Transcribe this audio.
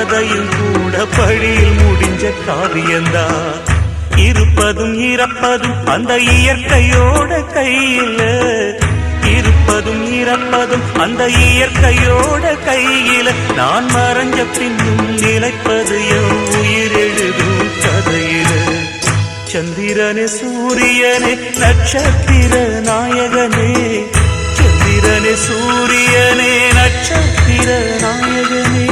கதையும் கூட படியில் முடிஞ்ச காவியந்தான். இருப்பதும் இறப்பதும் அந்த இயற்கையோட கையில, இருப்பதும் இறப்பதும் அந்த இயற்கையோட கையில. நான் மறைஞ்ச பின்னும் நிலைப்பது என் உயிர் எழுதும் கதையில. சந்திரனே சூரியனே நட்சத்திர நாயகனே, சந்திரனே சூரியனே நட்சத்திர நாயகனே.